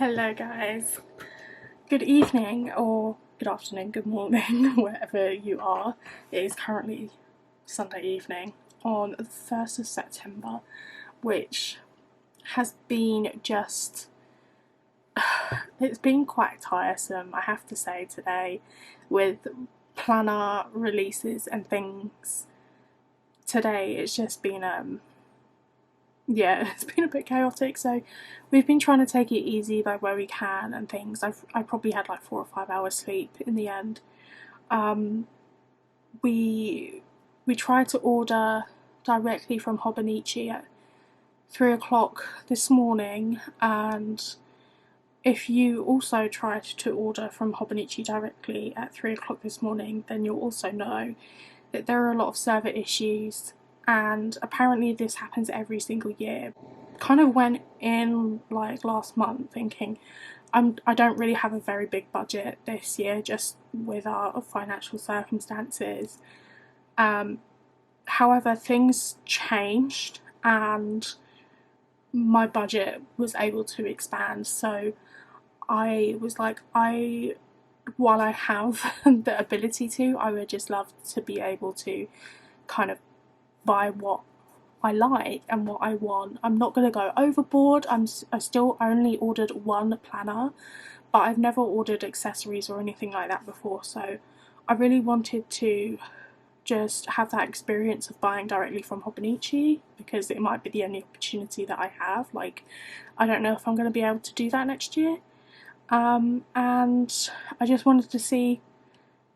Hello guys, good evening or good afternoon, good morning, wherever you are. It is currently Sunday evening on the 1st of September, which has been it's been quite tiresome, I have to say, today, with planner releases and things. Today it's just been it's been a bit chaotic, so we've been trying to take it easy like where we can and things. I probably had like 4 or 5 hours sleep in the end. We tried to order directly from Hobonichi at 3 o'clock this morning, and if you also tried to order from Hobonichi directly at 3 o'clock this morning, then you'll also know that there are a lot of server issues, and apparently this happens every single year. Kind of went in like last month thinking I don't really have a very big budget this year, just with our financial circumstances. However, things changed and my budget was able to expand, so I was like, while I have the ability to, I would just love to be able to kind of buy what I like and what I want. I'm not going to go overboard. I still only ordered one planner, but I've never ordered accessories or anything like that before, so I really wanted to just have that experience of buying directly from Hobonichi, because it might be the only opportunity that I have. Like, I don't know if I'm going to be able to do that next year, and I just wanted to see,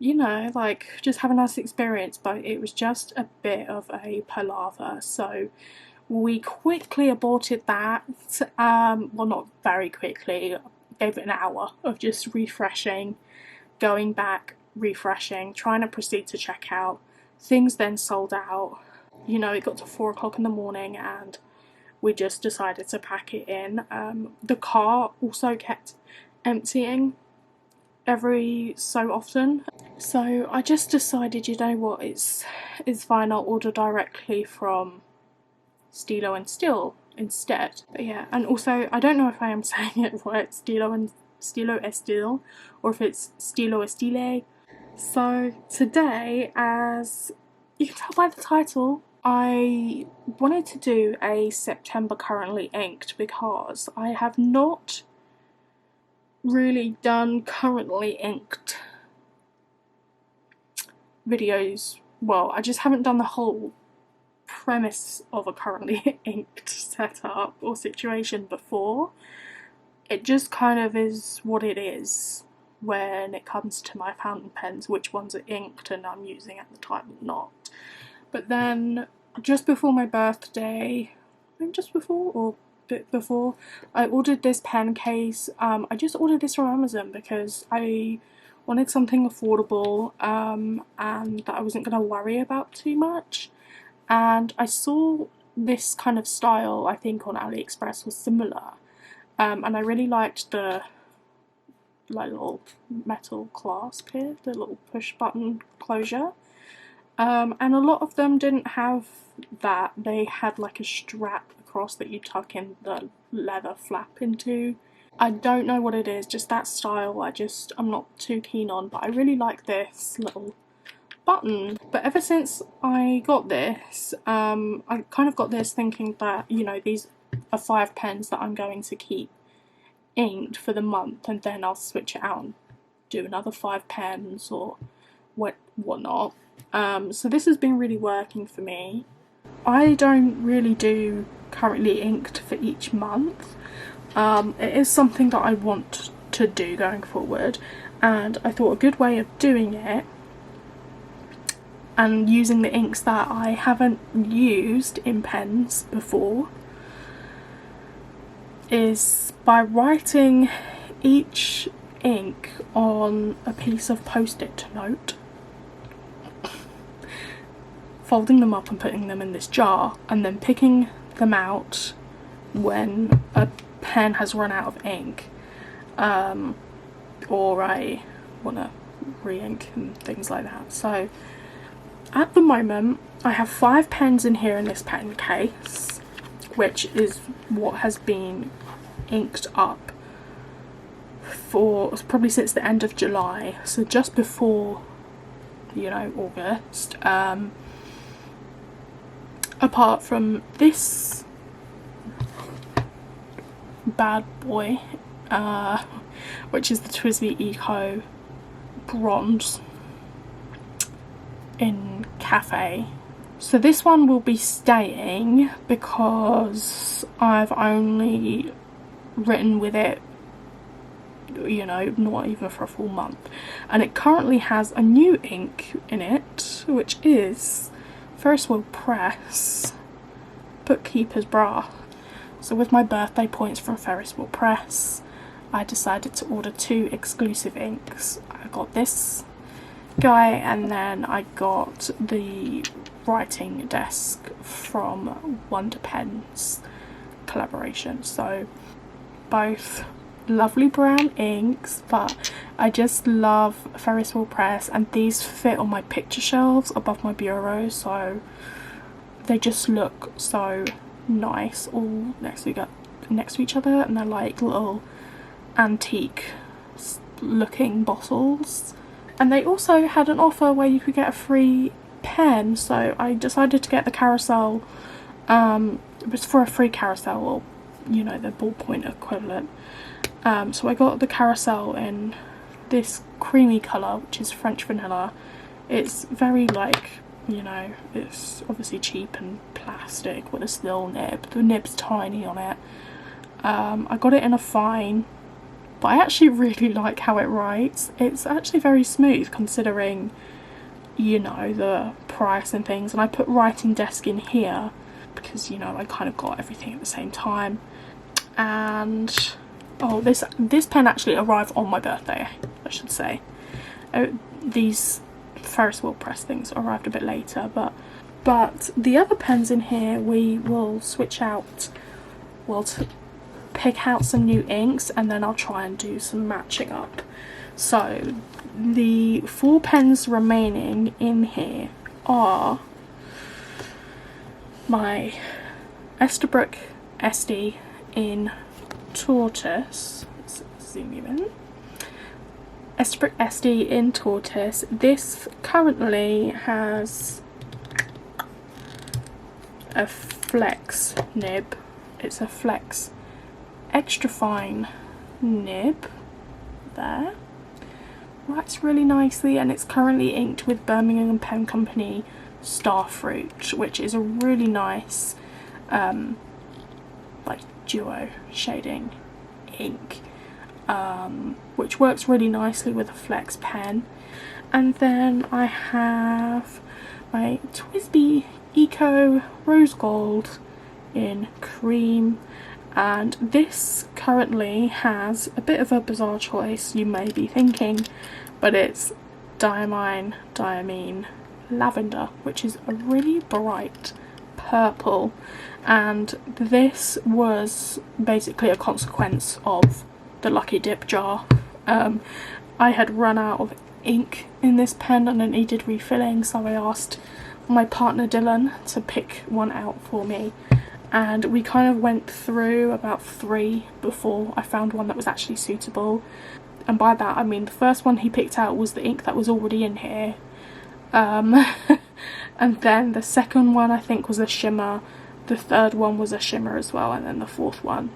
you know, like, just have a nice experience, but it was just a bit of a palaver, so we quickly aborted that. Well, not very quickly, gave it an hour of just refreshing, going back, refreshing, trying to proceed to checkout. Things then sold out. You know, it got to 4 o'clock in the morning and we just decided to pack it in. The car also kept emptying every so often, so I just decided, you know what, it's fine, I'll order directly from Stilo and Still instead. But yeah, and also I don't know if I am saying it right, Stilo Estil, or if it's Stilo Estile. So today, as you can tell by the title, I wanted to do a September currently inked, because I have not really done currently inked videos. Well, I just haven't done the whole premise of a currently inked setup or situation before. It just kind of is what it is when it comes to my fountain pens, which ones are inked and I'm using at the time or not. But then just before my birthday, just before or bit before, I ordered this pen case. I just ordered this from Amazon because I wanted something affordable, and that I wasn't going to worry about too much, and I saw this kind of style, I think on AliExpress, was similar, and I really liked the like little metal clasp here, the little push button closure, and a lot of them didn't have that. They had like a strap across that you tuck in the leather flap into. I don't know what it is, just that style I'm not too keen on, but I really like this little button. But ever since I got this, I kind of got this thinking that, you know, these are 5 pens that I'm going to keep inked for the month, and then I'll switch it out and do another 5 pens or whatnot. So this has been really working for me. I don't really do currently inked for each month. It is something that I want to do going forward, and I thought a good way of doing it and using the inks that I haven't used in pens before is by writing each ink on a piece of post-it note, folding them up and putting them in this jar, and then picking them out when a pen has run out of ink, or I want to re-ink and things like that. So at the moment I have 5 pens in here in this pen case, which is what has been inked up for probably since the end of July, so just before, you know, August. Apart from this bad boy, which is the TWSBI Eco Bronze in Cafe. So this one will be staying because I've only written with it, you know, not even for a full month, and it currently has a new ink in it, which is Ferris Wheel Press Bookkeeper's Bra. So with my birthday points from Ferris Wheel Press, I decided to order 2 exclusive inks. I got this guy, and then I got the writing desk from Wonder Pens collaboration. So both lovely brown inks, but I just love Ferris Wheel Press, and these fit on my picture shelves above my bureau, so they just look so nice all next to each other, and they're like little antique looking bottles. And they also had an offer where you could get a free pen, so I decided to get the carousel. It was for a free carousel, or you know, the ballpoint equivalent. So I got the carousel in this creamy colour, which is French vanilla. It's very, like, you know, it's obviously cheap and plastic with a steel nib. The nib's tiny on it. I got it in a fine, but I actually really like how it writes. It's actually very smooth considering, you know, the price and things. And I put writing desk in here because, you know, I kind of got everything at the same time. And oh, this pen actually arrived on my birthday, I should say. These Ferris Wheel Press things arrived a bit later, but the other pens in here we will switch out, well, to pick out some new inks, and then I'll try and do some matching up. So the 4 pens remaining in here are my Esterbrook SD in Tortoise. Let's zoom you in. Esterbrook SD in Tortoise. This currently has a flex nib. It's a flex extra fine nib there. Writes really nicely, and it's currently inked with Birmingham Pen Company Starfruit, which is a really nice like duo shading ink, which works really nicely with a flex pen. And then I have my TWSBI Eco Rose Gold in cream, and this currently has a bit of a bizarre choice, you may be thinking, but it's Diamine Lavender, which is a really bright purple, and this was basically a consequence of the Lucky Dip jar. I had run out of ink in this pen and it needed refilling, so I asked my partner Dylan to pick one out for me, and we kind of went through about 3 before I found one that was actually suitable. And by that I mean the first one he picked out was the ink that was already in here, and then the second one I think was a shimmer, the third one was a shimmer as well, and then the fourth one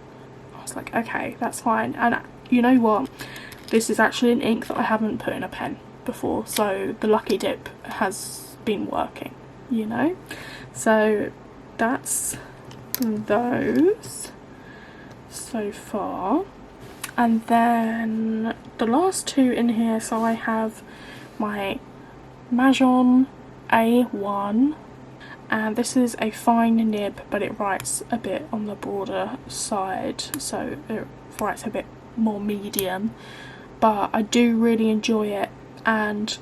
I was like, okay, that's fine. And you know what, this is actually an ink that I haven't put in a pen before, so the Lucky Dip has been working, you know. So that's those so far. And then the last 2 in here, so I have my Majon A1, and this is a fine nib, but it writes a bit on the broader side, so it writes a bit more medium, but I do really enjoy it. And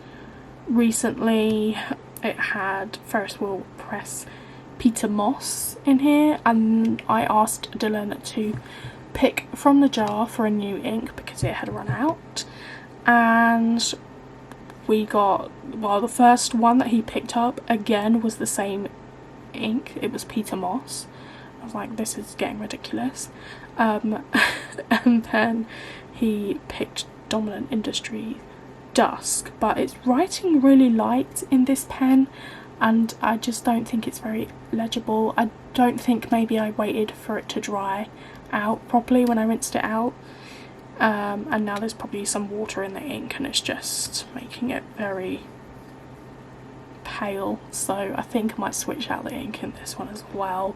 recently it had Ferris Wheel Press Peter Moss in here, and I asked Dylan to pick from the jar for a new ink because it had run out, and we got, well, the first one that he picked up again was the same ink. It was Peter Moss. I was like, this is getting ridiculous. And then he picked Dominant Industry Dusk, but it's writing really light in this pen and I just don't think it's very legible. I don't think maybe I waited for it to dry out properly when I rinsed it out, and now there's probably some water in the ink and it's just making it very pale, so I think I might switch out the ink in this one as well.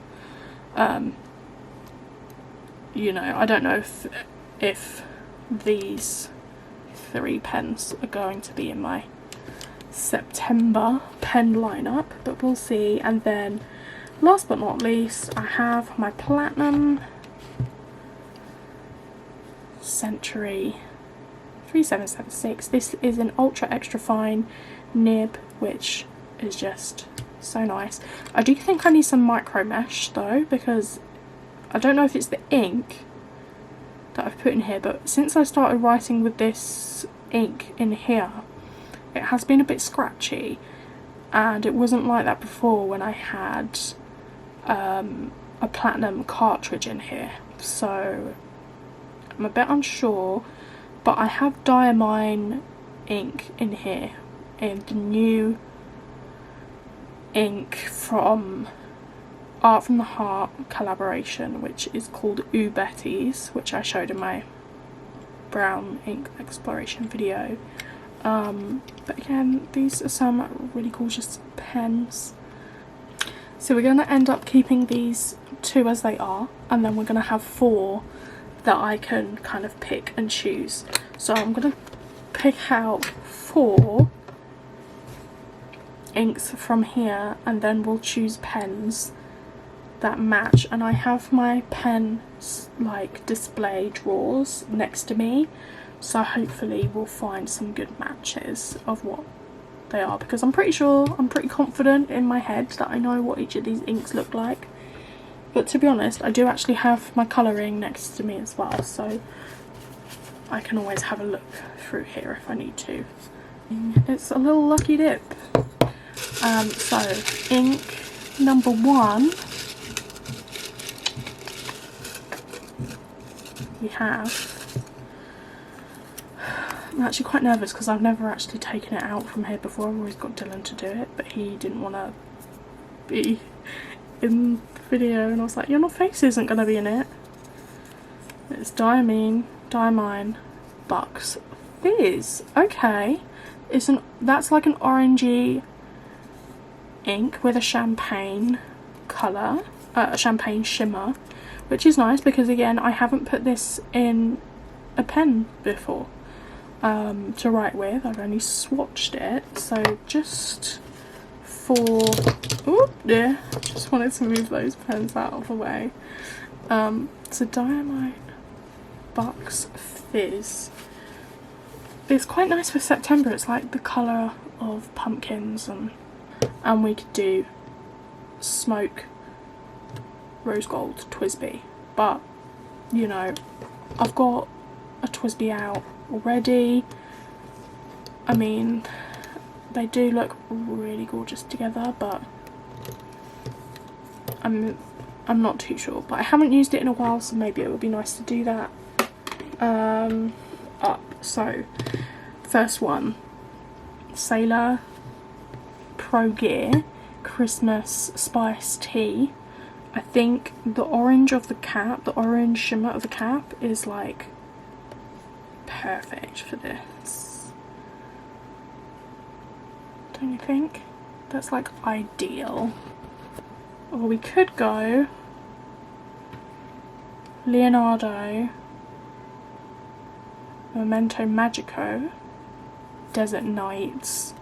You know, I don't know if these 3 pens are going to be in my September pen lineup, but we'll see. And then last but not least, I have my Platinum Century 3776. This is an ultra extra fine nib, which is just so nice. I do think I need some micro mesh though, because I don't know if it's the ink that I've put in here, but since I started writing with this ink in here, it has been a bit scratchy, and it wasn't like that before when I had a platinum cartridge in here, so I'm a bit unsure. But I have Diamine ink in here, in the new ink from Art from the Heart collaboration, which is called Ooh Betty's, which I showed in my brown ink exploration video. But again, these are some really gorgeous pens. So we're going to end up keeping these 2 as they are, and then we're going to have 4 that I can kind of pick and choose. So I'm going to pick out 4 inks from here, and then we'll choose pens that match. And I have my pen like display drawers next to me, so hopefully we'll find some good matches of what they are, because I'm pretty confident in my head that I know what each of these inks look like. But to be honest, I do actually have my colouring next to me as well, so I can always have a look through here if I need to. It's a little lucky dip. So ink number 1, we have, I'm actually quite nervous because I've never actually taken it out from here before. I've always got Dylan to do it, but he didn't want to be in the video, and I was like, your face isn't going to be in it. It's Diamine Bucks Fizz. Okay, that's like an orangey ink with a champagne colour, a champagne shimmer, which is nice because again I haven't put this in a pen before to write with. I've only swatched it, so just for, oh dear, just wanted to move those pens out of the way. So Diamine Bucks Fizz. It's quite nice for September. It's like the colour of pumpkins, and we could do Smoke Rose Gold Twisby, but you know, I've got a Twisby out already. I mean, they do look really gorgeous together, but I'm not too sure. But I haven't used it in a while, so maybe it would be nice to do that. So first one, Sailor Pro Gear Christmas Spice Tea. I think the orange of the cap, the orange shimmer of the cap is like perfect for this. Don't you think? That's like ideal. Or we could go Leonardo Memento Magico Desert Nights,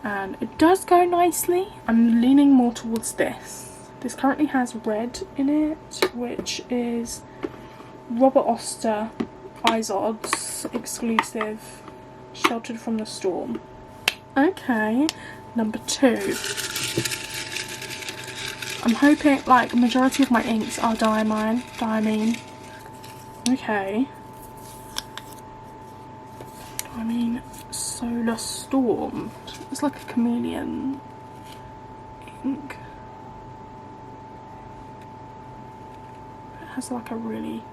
and it does go nicely. I'm leaning more towards this. This currently has red in it, which is Robert Oster Izod's exclusive Sheltered from the Storm. Okay, number 2. I'm hoping, like, a majority of my inks are Diamine. Okay. Diamine Solar Storm. It's like a chameleon ink. It has like a really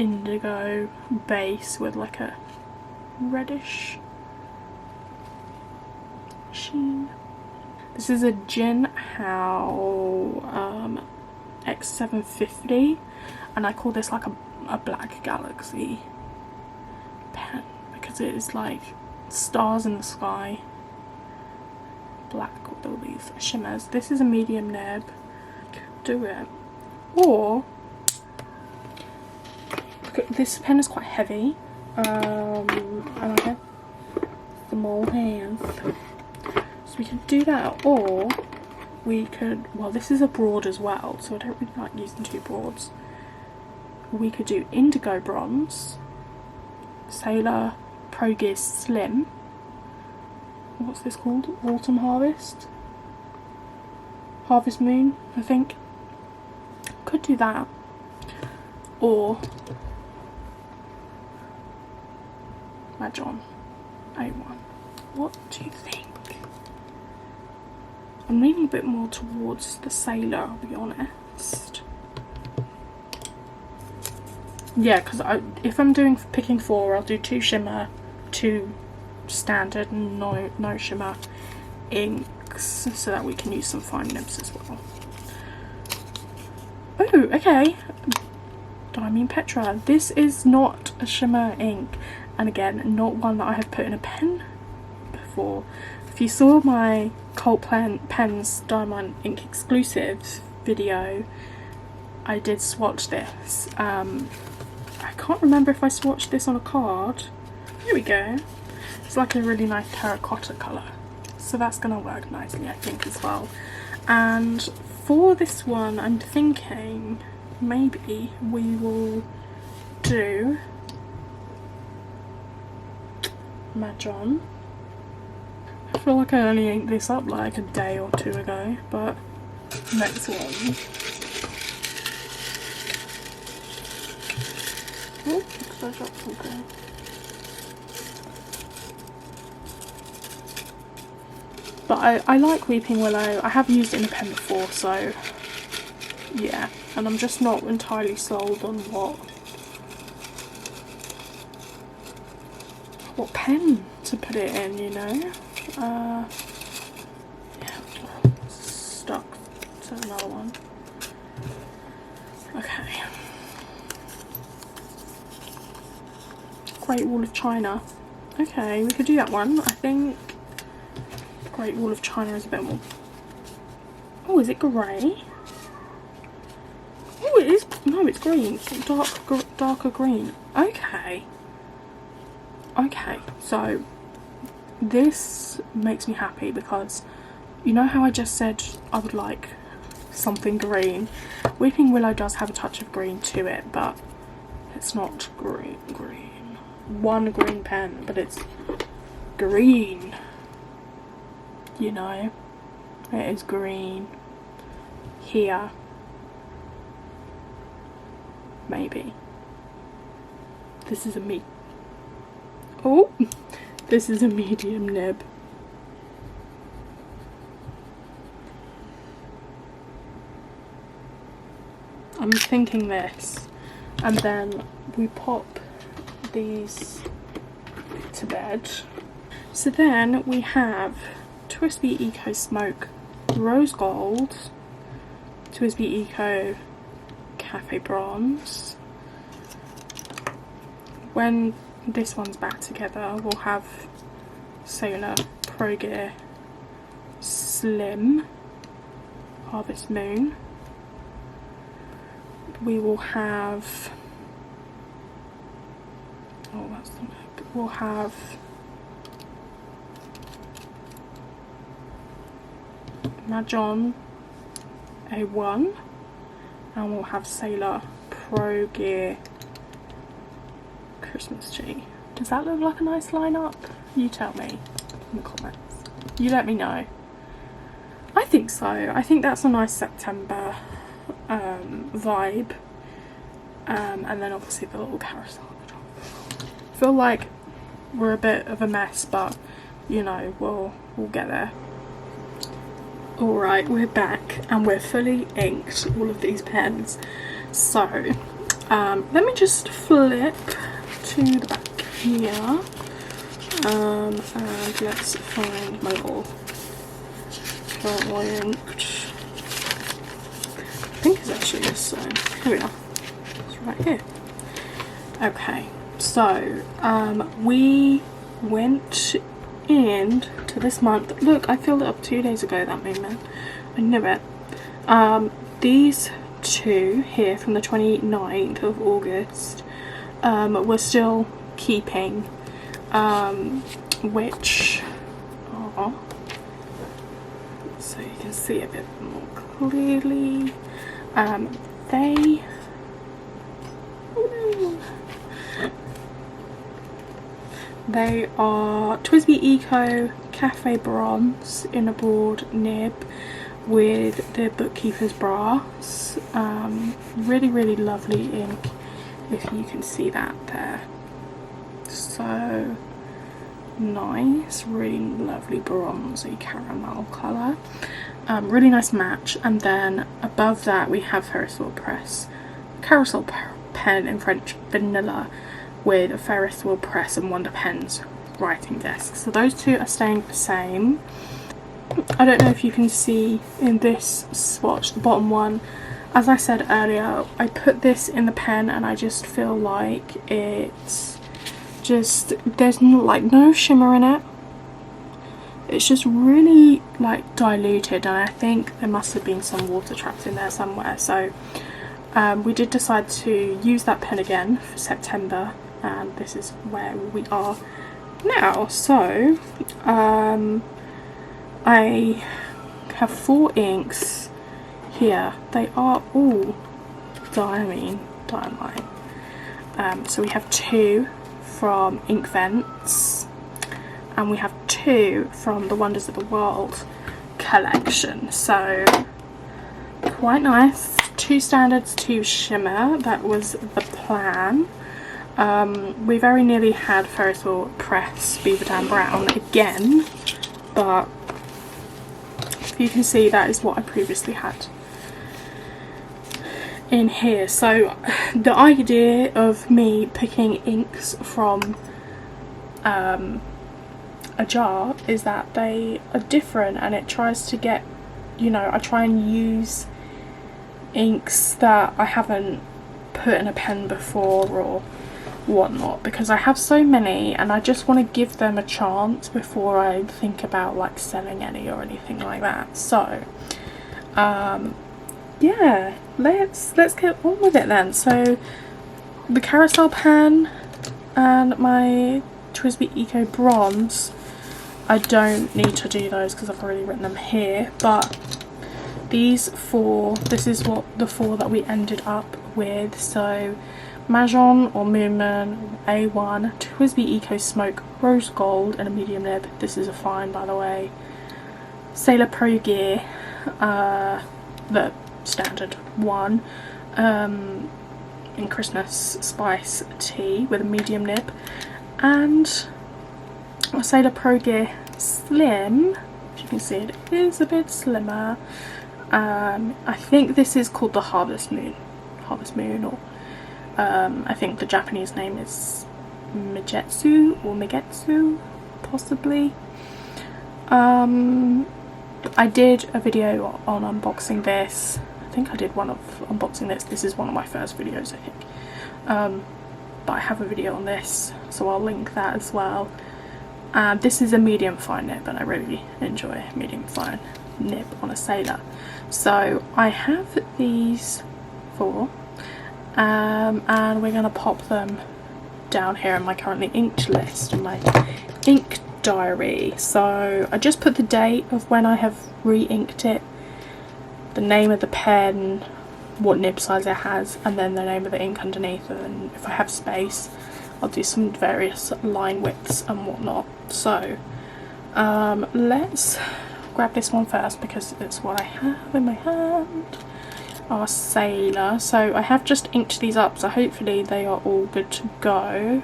indigo base with like a reddish sheen. This is a Jinhao X750, and I call this like a black galaxy pen because it is like stars in the sky, black with all these shimmers. This is a medium nib. Do it. Or this pen is quite heavy, and I have small hands, so we could do that. Or we could, well, this is a broad as well, so I don't really like using two broads. We could do indigo bronze, Sailor Pro Gear Slim. What's this called? Autumn Harvest? Harvest Moon, I think. Could do that. Or Mahjong A1. What do you think? I'm leaning a bit more towards the Sailor, I'll be honest. Yeah, because if I'm picking 4, I'll do 2 shimmer, 2 standard, and no shimmer inks, so that we can use some fine nibs as well. Oh, okay. Diamine Petra. This is not a shimmer ink, and again, not one that I have put in a pen before. If you saw my Cult Pens Diamond Ink exclusive video, I did swatch this. I can't remember if I swatched this on a card. Here we go. It's like a really nice terracotta colour, so that's going to work nicely, I think, as well. And for this one, I'm thinking maybe we will do Mahjong. I feel like I only inked this up like a day or 2 ago, but next one. Oh, looks like I dropped something. But I like Weeping Willow. I have used it in a pen before, so yeah. And I'm just not entirely sold on what pen to put it in, you know. Yeah, stuck to another one. Okay. Great Wall of China. Okay, we could do that one. I think Great Wall of China is a bit more. Oh, is it grey? Oh, it is. No, it's green. Darker green. Okay. Okay, so this makes me happy because you know how I just said I would like something green. Weeping Willow does have a touch of green to it, but it's not green. One green pen, but it's green. You know, it is green here. Maybe. This is a Oh, this is a medium nib. I'm thinking this, and then we pop these to bed. So then we have Twisby Eco Smoke Rose Gold, Twisby Eco Cafe Bronze. When this one's back together, we'll have Sailor Pro Gear Slim Harvest Moon. We will have, oh, that's the neck. We'll have Mahjong A1, and we'll have Sailor Pro Gear Christmas Tree. Does that look like a nice lineup? You tell me in the comments. You let me know. I think so. I think that's a nice September vibe. And then obviously the little carousel at the top. I feel like we're a bit of a mess, but you know, we'll get there. Alright, we're back and we're fully inked all of these pens. So Let me just flip to the back here, and let's find my little linked. I think it's actually this side. Here we are. It's right here. Okay, so we went in to this month. Look, I filled it up 2 days ago, that moment. I knew it. These two here from the 29th of August we're still keeping, which are, so you can see a bit more clearly, they are TWSBI Eco Cafe Bronze in a board nib with the bookkeeper's brass. Really lovely ink, if you can see that there. So nice, really lovely bronzy caramel colour. Really nice match. And then above that we have Ferris wheel press, carousel pen in French vanilla with a Ferris wheel press and Wonder Pen's writing desk. So those two are staying the same. I don't know if you can see in this swatch, the bottom one, as I said earlier, I put this in the pen and I just feel like it's just, there's no shimmer in it. It's just really like diluted, and I think there must have been some water trapped in there somewhere. So we did decide to use that pen again for September, and this is where we are now. So I have 4 inks here. They are all diamine. So we have 2 from Ink Vents, and we have 2 from the Wonders of the World collection. So quite nice. 2 standards, 2 shimmer. That was the plan. We very nearly had Ferris wheel press Beaver Dam Brown again, but you can see that is what I previously had in here. So the idea of me picking inks from a jar is that they are different, and it tries to get, you know, I try and use inks that I haven't put in a pen before or whatnot, because I have so many and I just want to give them a chance before I think about like selling any or anything like that. So yeah, let's get on with it then. So the carousel pen and my TWSBI Eco Bronze, I don't need to do those because I've already written them here, but these 4, this is what the 4 that we ended up with. So Majon or Moonman A1, TWSBI Eco Smoke Rose Gold in a medium nib. This is a fine, by the way. Sailor Pro Gear, the standard one, in Christmas Spice Tea with a medium nib, and a Sailor Pro Gear Slim. As you can see, it is a bit slimmer. I think this is called the Harvest Moon, or I think the Japanese name is Migetsu or Migetsu, possibly. I did a video on unboxing this. I think I did one of unboxing this. This is one of my first videos, I think. But I have a video on this, so I'll link that as well. This is a medium fine nib, and I really enjoy medium fine nib on a sailor. So I have these 4, and we're going to pop them down here in my currently inked list, my ink diary. So I just put the date of when I have re-inked it, the name of the pen, what nib size it has, and then the name of the ink underneath, and if I have space I'll do some various line widths and whatnot. So let's grab this one first because it's what I have in my hand, our sailor. So I have just inked these up, so hopefully they are all good to go.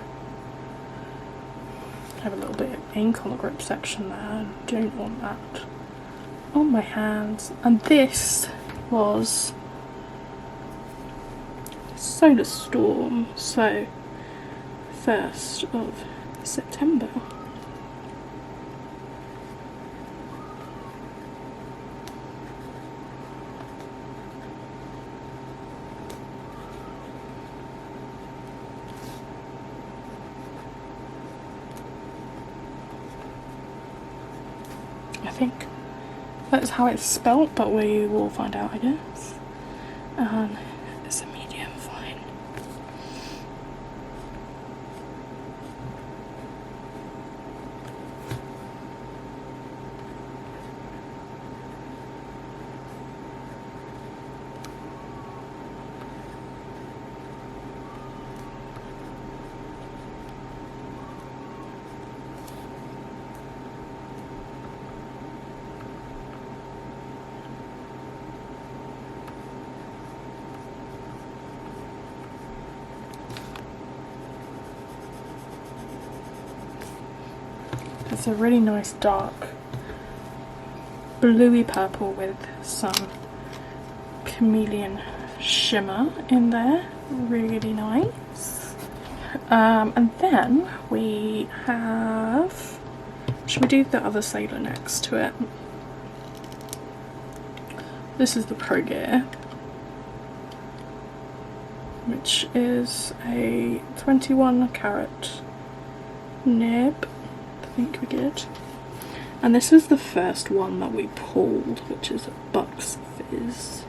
I have a little bit of ink on the grip section there, I don't want that on my hands. And this was solar storm, so 1st of September. I think that's how it's spelt, but we will find out, I guess. And it's a medium fine. It's a really nice dark bluey purple with some chameleon shimmer in there, really nice. And then we have, should we do the other sailor next to it? This is the Pro Gear, which is a 21 carat nib, I think we did. And this is the first one that we pulled, which is Bucks Fizz.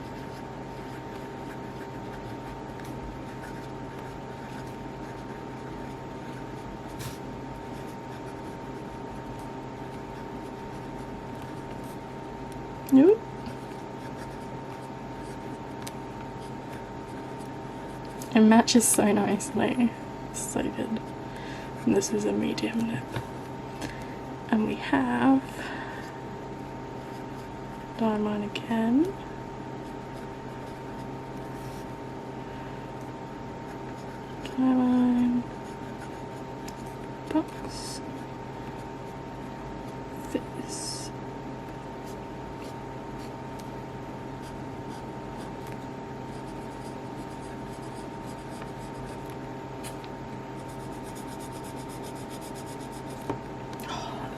Nope. It matches so nicely, so good. And this is a medium nib. And we have Diamond again. Diamond. Bucks. Fizz.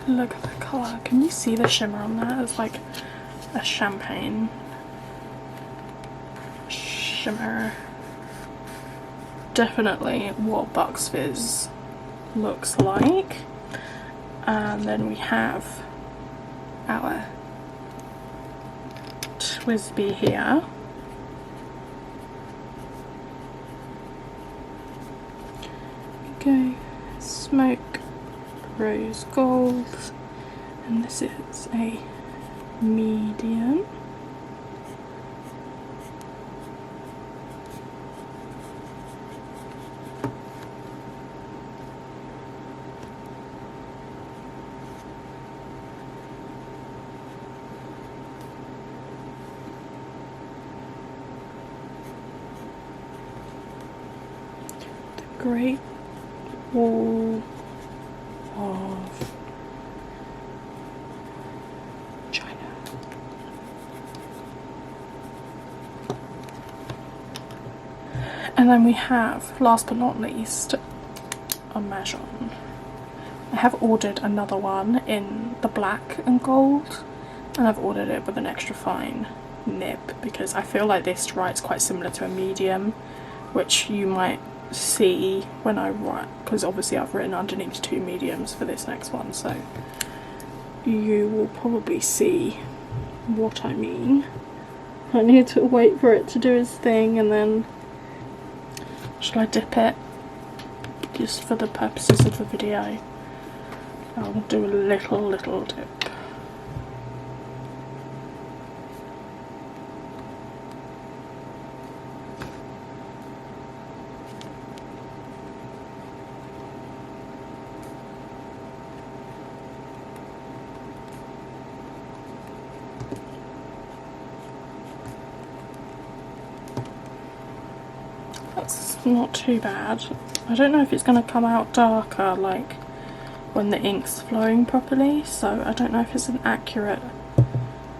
Look at the colour. Can you see the shimmer on that? It's like a champagne shimmer. Definitely what Bucks Fizz looks like. And then we have our Twisby here. Go smoke rose gold, and this is a medium. The Great Wall of China. And then we have, last but not least, a Mahjong. I have ordered another one in the black and gold, and I've ordered it with an extra fine nib because I feel like this writes quite similar to a medium, which you might see when I write, because obviously I've written underneath 2 mediums for this next one, so you will probably see what I mean. I need to wait for it to do its thing, and then shall I dip it just for the purposes of the video? I'll do a little dip. That's not too bad. I don't know if it's going to come out darker like when the ink's flowing properly, so I don't know if it's an accurate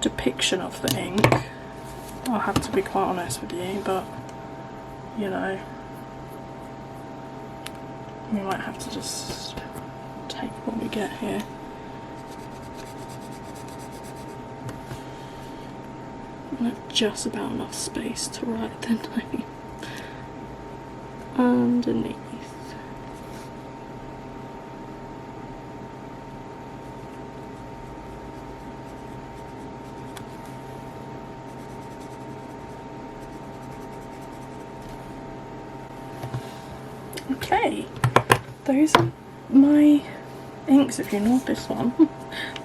depiction of the ink. I'll have to be quite honest with you, but you know. We might have to just take what we get here. Just about enough space to write the name underneath. Okay, those are my inks. If you know this one,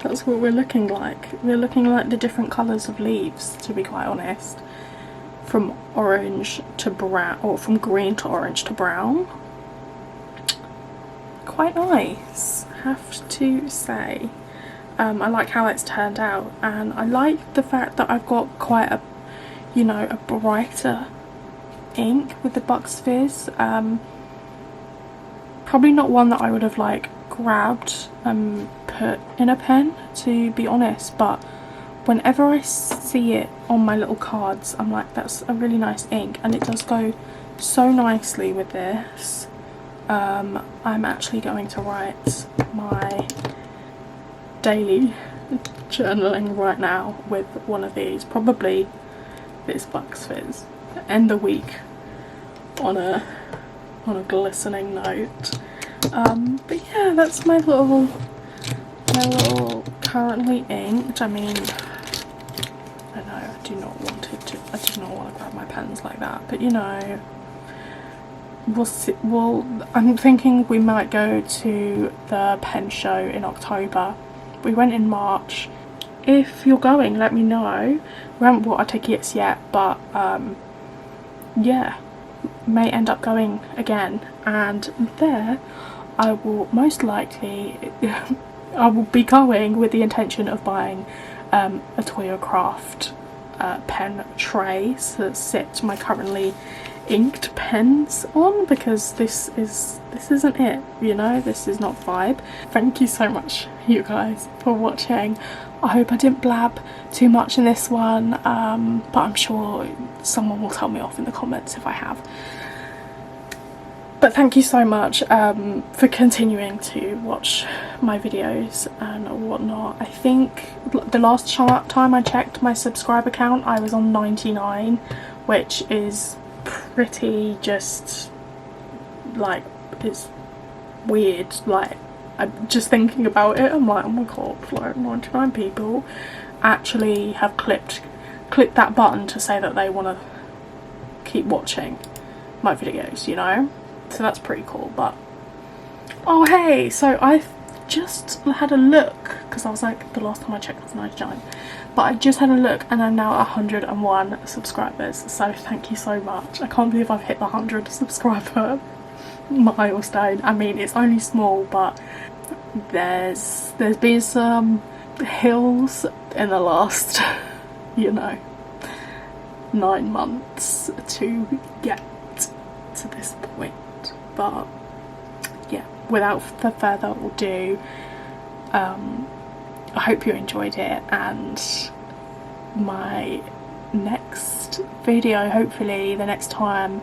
that's what we're looking like. We're looking like the different colours of leaves, to be quite honest, from orange to brown, or from green to orange to brown. Quite nice, have to say. I like how it's turned out, and I like the fact that I've got quite a, you know, a brighter ink with the Bucks Fizz. Probably not one that I would have like grabbed and put in a pen, to be honest, but whenever I see it on my little cards, I'm like, that's a really nice ink, and it does go so nicely with this. I'm actually going to write my daily journaling right now with one of these, probably this Bucks Fizz. End the week on a glistening note. But yeah, that's my little currently inked. I mean, I know I do not want to grab my pens like that, but you know, we'll see. I'm thinking we might go to the pen show in October. We went in March. If you're going, let me know. We haven't bought our tickets yet, but yeah, may end up going again, and there I will most likely I will be going with the intention of buying a Toyocraft pen tray to sit my currently inked pens on, because this isn't it, you know, this is not vibe. Thank you so much, you guys, for watching. I hope I didn't blab too much in this one, but I'm sure someone will tell me off in the comments if I have. But thank you so much for continuing to watch my videos and whatnot. I think the last time I checked my subscriber count, I was on 99, which is pretty just like, it's weird. Like, I'm just thinking about it, I'm like, oh my god, like 99 people actually have clicked that button to say that they want to keep watching my videos, you know. So that's pretty cool. But oh hey, so I've just had a look, because I was like, the last time I checked was 99, but I just had a look and I'm now 101 subscribers, so thank you so much. I can't believe I've hit the 100 subscriber milestone. I mean, it's only small, but there's been some hills in the last you know 9 months to get to this point. But yeah, without further ado, I hope you enjoyed it, and my next video, hopefully the next time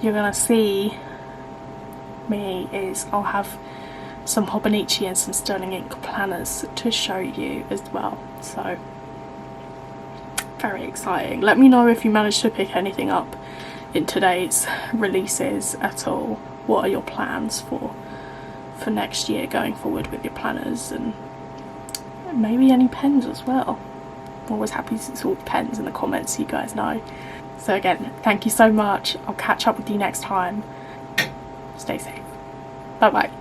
you're gonna see me, is I'll have some Hobonichi and some Sterling ink planners to show you as well. So very exciting. Let me know if you managed to pick anything up in today's releases at all. What are your plans for next year going forward with your planners, and maybe any pens as well. I'm always happy to talk pens in the comments, you guys know. So again, thank you so much. I'll catch up with you next time. Stay safe. Bye bye.